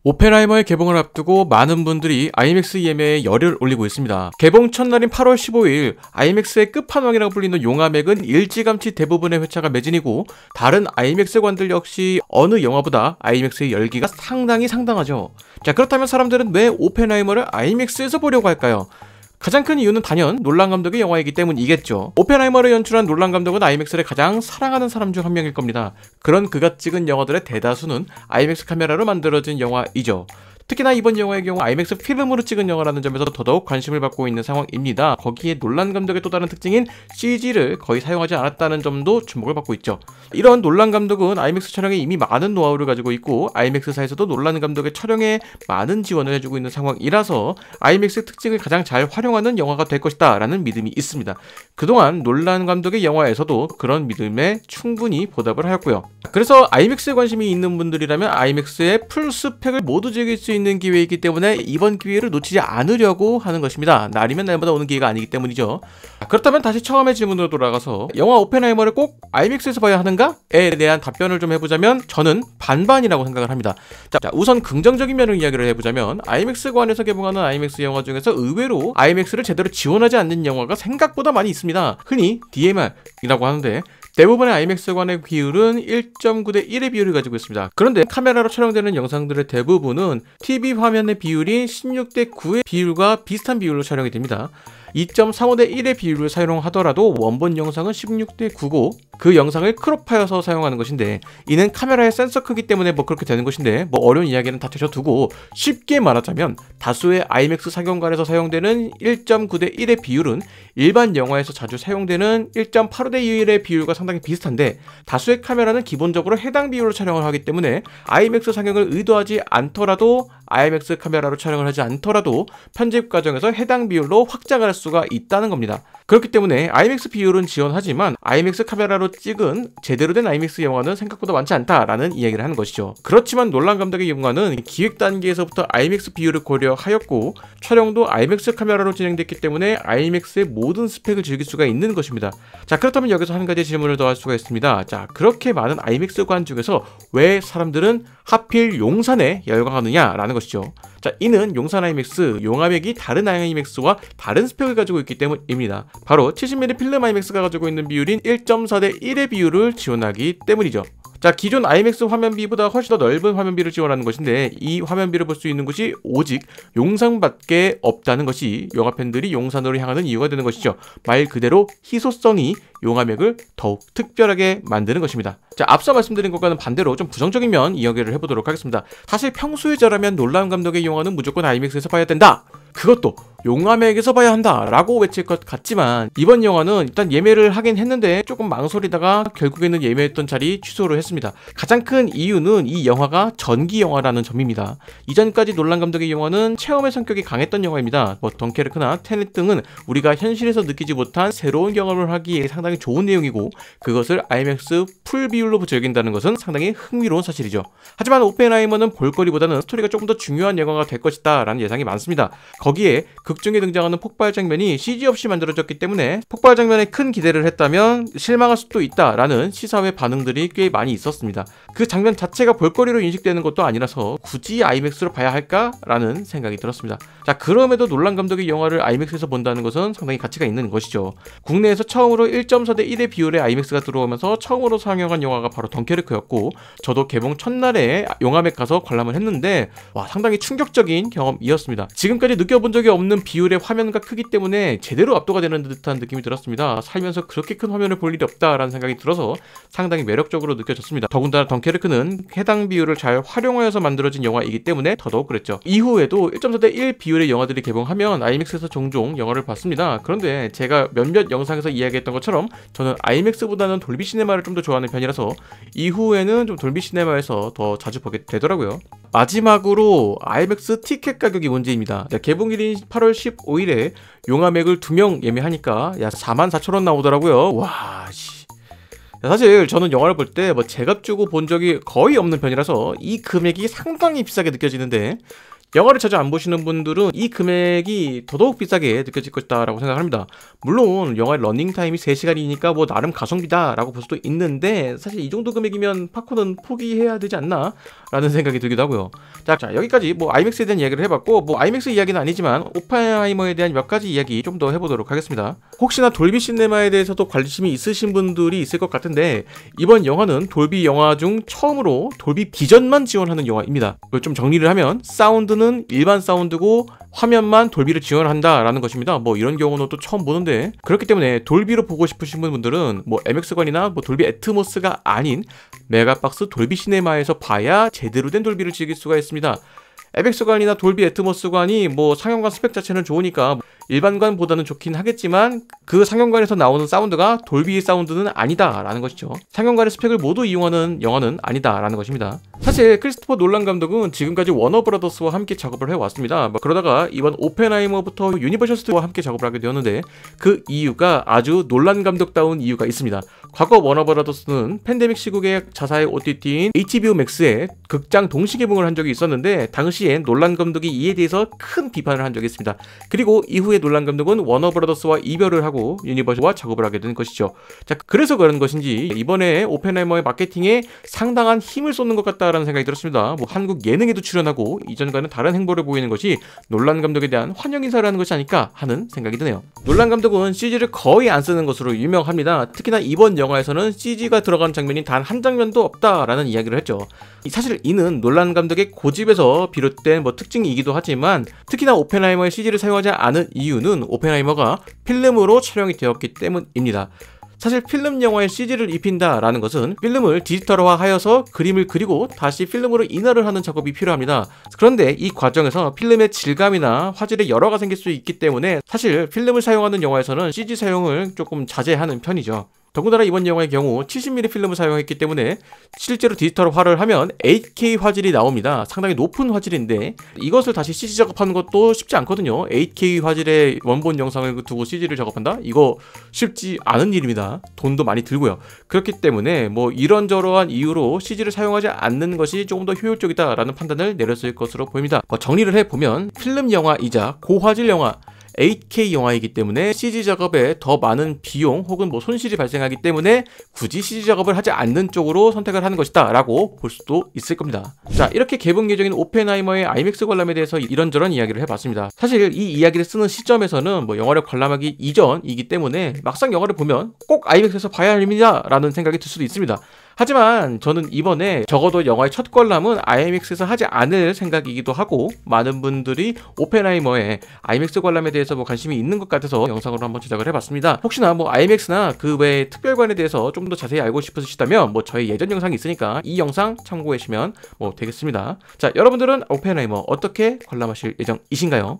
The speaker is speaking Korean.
오펜하이머의 개봉을 앞두고 많은 분들이 아이맥스 예매에 열을 올리고 있습니다. 개봉 첫날인 8월 15일 아이맥스의 끝판왕이라고 불리는 용화맥은 일찌감치 대부분의 회차가 매진이고 다른 아이맥스관들 역시 어느 영화보다 아이맥스의 열기가 상당하죠. 자, 그렇다면 사람들은 왜 오펜하이머를 아이맥스에서 보려고 할까요? 가장 큰 이유는 단연 놀란 감독의 영화이기 때문이겠죠. 오펜하이머를 연출한 놀란 감독은 아이맥스를 가장 사랑하는 사람 중 한 명일 겁니다. 그런 그가 찍은 영화들의 대다수는 아이맥스 카메라로 만들어진 영화이죠. 특히나 이번 영화의 경우 아이맥스 필름으로 찍은 영화라는 점에서 더더욱 관심을 받고 있는 상황입니다. 거기에 놀란 감독의 또 다른 특징인 CG를 거의 사용하지 않았다는 점도 주목을 받고 있죠. 이런 놀란 감독은 아이맥스 촬영에 이미 많은 노하우를 가지고 있고 아이맥스사에서도 놀란 감독의 촬영에 많은 지원을 해주고 있는 상황이라서 아이맥스 특징을 가장 잘 활용하는 영화가 될 것이다 라는 믿음이 있습니다. 그동안 놀란 감독의 영화에서도 그런 믿음에 충분히 보답을 하였고요. 그래서 아이맥스에 관심이 있는 분들이라면 아이맥스의 풀 스펙을 모두 즐길 수 있는 기회이기 때문에 이번 기회를 놓치지 않으려고 하는 것입니다. 날이면 날마다 오는 기회가 아니기 때문이죠. 그렇다면 다시 처음의 질문으로 돌아가서 영화 오펜하이머를 꼭 아이맥스에서 봐야 하는가에 대한 답변을 좀 해보자면 저는 반반이라고 생각을 합니다. 자, 우선 긍정적인 면을 이야기를 해보자면 아이맥스관에서 개봉하는 아이맥스 영화 중에서 의외로 아이맥스를 제대로 지원하지 않는 영화가 생각보다 많이 있습니다. 흔히 DMR이라고 하는데 대부분의 아이맥스관의 비율은 1.9대 1의 비율을 가지고 있습니다. 그런데 카메라로 촬영되는 영상들의 대부분은 TV 화면의 비율이 16대 9의 비율과 비슷한 비율로 촬영이 됩니다. 2.35대 1의 비율을 사용하더라도 원본 영상은 16대 9고 그 영상을 크롭하여서 사용하는 것인데 이는 카메라의 센서 크기 때문에 그렇게 되는 것인데 어려운 이야기는 다 제쳐두고 쉽게 말하자면 다수의 아이맥스 상영관에서 사용되는 1.9대 1의 비율은 일반 영화에서 자주 사용되는 1.85대 1의 비율과 상당히 비슷한데 다수의 카메라는 기본적으로 해당 비율로 촬영을 하기 때문에 아이맥스 상영을 의도하지 않더라도 아이맥스 카메라로 촬영을 하지 않더라도 편집 과정에서 해당 비율로 확장할 수가 있다는 겁니다. 그렇기 때문에 아이맥스 비율은 지원하지만 아이맥스 카메라로 찍은 제대로 된 아이맥스 영화는 생각보다 많지 않다라는 이야기를 하는 것이죠. 그렇지만 놀란 감독의 영화는 기획 단계에서부터 아이맥스 비율을 고려하였고 촬영도 아이맥스 카메라로 진행됐기 때문에 아이맥스의 모든 스펙을 즐길 수가 있는 것입니다. 자, 그렇다면 여기서 한 가지 질문을 더 할 수가 있습니다. 자, 그렇게 많은 아이맥스관 중에서 왜 사람들은 하필 용산에 열광하느냐라는 것이죠. 자, 이는 용산 아이맥스, 용화맥이 다른 아이맥스와 다른 스펙을 가지고 있기 때문입니다. 바로 70mm 필름 아이맥스가 가지고 있는 비율인 1.4대 1의 비율을 지원하기 때문이죠. 자, 기존 아이맥스 화면비보다 훨씬 더 넓은 화면비를 지원하는 것인데 이 화면비를 볼 수 있는 곳이 오직 용산밖에 없다는 것이 영화팬들이 용산으로 향하는 이유가 되는 것이죠. 말 그대로 희소성이 용화맥을 더욱 특별하게 만드는 것입니다. 자, 앞서 말씀드린 것과는 반대로 좀 부정적인 면 이야기를 해보도록 하겠습니다. 사실 평소에 저라면 놀란 감독의 영화는 무조건 아이맥스에서 봐야 된다, 그것도 용화맥에서 봐야 한다 라고 외칠 것 같지만 이번 영화는 일단 예매를 하긴 했는데 조금 망설이다가 결국에는 예매했던 자리 취소를 했습니다. 가장 큰 이유는 이 영화가 전기 영화라는 점입니다. 이전까지 놀란 감독의 영화는 체험의 성격이 강했던 영화입니다. 덩케르크나 테넷 등은 우리가 현실에서 느끼지 못한 새로운 경험을 하기에 상당히 좋은 내용이고 그것을 아이맥스 풀 비율로 즐긴다는 것은 상당히 흥미로운 사실이죠. 하지만 오펜하이머는 볼거리보다는 스토리가 조금 더 중요한 영화가 될 것이다 라는 예상이 많습니다. 거기에 극중에 등장하는 폭발 장면이 CG 없이 만들어졌기 때문에 폭발 장면에 큰 기대를 했다면 실망할 수도 있다라는 시사회 반응들이 꽤 많이 있었습니다. 그 장면 자체가 볼거리로 인식되는 것도 아니라서 굳이 아이맥스로 봐야 할까라는 생각이 들었습니다. 자, 그럼에도 놀란 감독의 영화를 아이맥스에서 본다는 것은 상당히 가치가 있는 것이죠. 국내에서 처음으로 1.4대 1의 비율의 아이맥스가 들어오면서 처음으로 상영한 영화가 바로 덩케르크였고 저도 개봉 첫날에 용화맥 가서 관람을 했는데 상당히 충격적인 경험이었습니다. 지금까지 느껴본 적이 없는 비율의 화면과 크기 때문에 제대로 압도가 되는 듯한 느낌이 들었습니다. 살면서 그렇게 큰 화면을 볼 일이 없다라는 생각이 들어서 상당히 매력적으로 느껴졌습니다. 더군다나 덩케르크는 해당 비율을 잘 활용하여서 만들어진 영화이기 때문에 더더욱 그랬죠. 이후에도 1.4대 1 비율의 영화들이 개봉하면 아이맥스에서 종종 영화를 봤습니다. 그런데 제가 몇몇 영상에서 이야기했던 것처럼 저는 아이맥스보다는 돌비 시네마를 좀 더 좋아하는 편이라서 이후에는 좀 돌비 시네마에서 더 자주 보게 되더라고요. 마지막으로 아이맥스 티켓 가격이 문제입니다. 개봉일인 8월 15일에 용화맥을 2명 예매하니까 44,000원 나오더라고요. 사실 저는 영화를 볼 때 제값 주고 본 적이 거의 없는 편이라서 이 금액이 상당히 비싸게 느껴지는데 영화를 자주 안 보시는 분들은 이 금액이 더더욱 비싸게 느껴질 것이다 라고 생각합니다. 물론 영화의 러닝타임이 3시간이니까 뭐 나름 가성비다 라고 볼 수도 있는데, 사실 이 정도 금액이면 팝콘은 포기해야 되지 않나 라는 생각이 들기도 하고요. 자, 여기까지 뭐 아이맥스에 대한 이야기를 해봤고, 뭐 아이맥스 이야기는 아니지만 오펜하이머에 대한 몇 가지 이야기 좀 더 해보도록 하겠습니다. 혹시나 돌비 시네마에 대해서도 관심이 있으신 분들이 있을 것 같은데, 이번 영화는 돌비 영화 중 처음으로 돌비 비전만 지원하는 영화입니다. 좀 정리를 하면 사운드는 일반 사운드고 화면만 돌비를 지원한다 라는 것입니다. 뭐 이런 경우는 또 처음 보는데, 그렇기 때문에 돌비로 보고 싶으신 분들은 뭐 MX관이나 뭐 돌비 애트모스가 아닌 메가박스 돌비 시네마에서 봐야 제대로 된 돌비를 즐길 수가 있습니다. MX관이나 돌비 애트모스관이 뭐 상영관 스펙 자체는 좋으니까 일반관보다는 좋긴 하겠지만, 그 상영관에서 나오는 사운드가 돌비 사운드는 아니다 라는 것이죠. 상영관의 스펙을 모두 이용하는 영화는 아니다 라는 것입니다. 사실 크리스토퍼 놀란 감독은 지금까지 워너브라더스와 함께 작업을 해왔습니다. 그러다가 이번 오펜하이머부터 유니버셜 스튜디오와 함께 작업을 하게 되었는데, 그 이유가 아주 놀란 감독다운 이유가 있습니다. 과거 워너브라더스는 팬데믹 시국의 자사의 OTT인 HBO 맥스에 극장 동시 개봉을 한 적이 있었는데, 당시엔 놀란 감독이 이에 대해서 큰 비판을 한 적이 있습니다. 그리고 이후에 놀란 감독은 워너브라더스와 이별을 하고 유니버셜과 작업을 하게 된 것이죠. 자, 그래서 그런 것인지 이번에 오펜하이머의 마케팅에 상당한 힘을 쏟는 것 같다라는 생각이 들었습니다. 뭐 한국 예능에도 출연하고 이전과는 다른 행보를 보이는 것이 놀란 감독에 대한 환영 인사를 하는 것이 아닐까 하는 생각이 드네요. 놀란 감독은 CG를 거의 안 쓰는 것으로 유명합니다. 특히나 이번 영화에서는 CG가 들어간 장면이 단 한 장면도 없다라는 이야기를 했죠. 사실 이는 놀란 감독의 고집에서 비롯된 뭐 특징이기도 하지만, 특히나 오펜하이머의 CG를 사용하지 않은 이유는 오펜하이머가 필름으로 촬영이 되었기 때문입니다. 사실 필름 영화에 CG를 입힌다라는 것은 필름을 디지털화하여서 그림을 그리고 다시 필름으로 인화를 하는 작업이 필요합니다. 그런데 이 과정에서 필름의 질감이나 화질에 열화가 생길 수 있기 때문에 사실 필름을 사용하는 영화에서는 CG 사용을 조금 자제하는 편이죠. 더군다나 이번 영화의 경우 70mm 필름을 사용했기 때문에 실제로 디지털화를 하면 8K 화질이 나옵니다. 상당히 높은 화질인데 이것을 다시 CG 작업하는 것도 쉽지 않거든요. 8K 화질의 원본 영상을 두고 CG를 작업한다? 이거 쉽지 않은 일입니다. 돈도 많이 들고요. 그렇기 때문에 뭐 이런저러한 이유로 CG를 사용하지 않는 것이 조금 더 효율적이다라는 판단을 내렸을 것으로 보입니다. 정리를 해보면 필름 영화이자 고화질 영화, 8K 영화이기 때문에 CG 작업에 더 많은 비용 혹은 뭐 손실이 발생하기 때문에 굳이 CG 작업을 하지 않는 쪽으로 선택을 하는 것이다 라고 볼 수도 있을 겁니다. 자, 이렇게 개봉 예정인 오펜하이머의 아이맥스 관람에 대해서 이런저런 이야기를 해봤습니다. 사실 이 이야기를 쓰는 시점에서는 뭐 영화를 관람하기 이전이기 때문에 막상 영화를 보면 꼭 아이맥스에서 봐야 합니다 라는 생각이 들 수도 있습니다. 하지만 저는 이번에 적어도 영화의 첫 관람은 IMAX에서 하지 않을 생각이기도 하고, 많은 분들이 오펜하이머의 IMAX 관람에 대해서 뭐 관심이 있는 것 같아서 영상으로 한번 제작을 해봤습니다. 혹시나 뭐 IMAX나 그 외의 특별관에 대해서 좀 더 자세히 알고 싶으시다면 뭐 저희 예전 영상이 있으니까 이 영상 참고하시면 뭐 되겠습니다. 자, 여러분들은 오펜하이머 어떻게 관람하실 예정이신가요?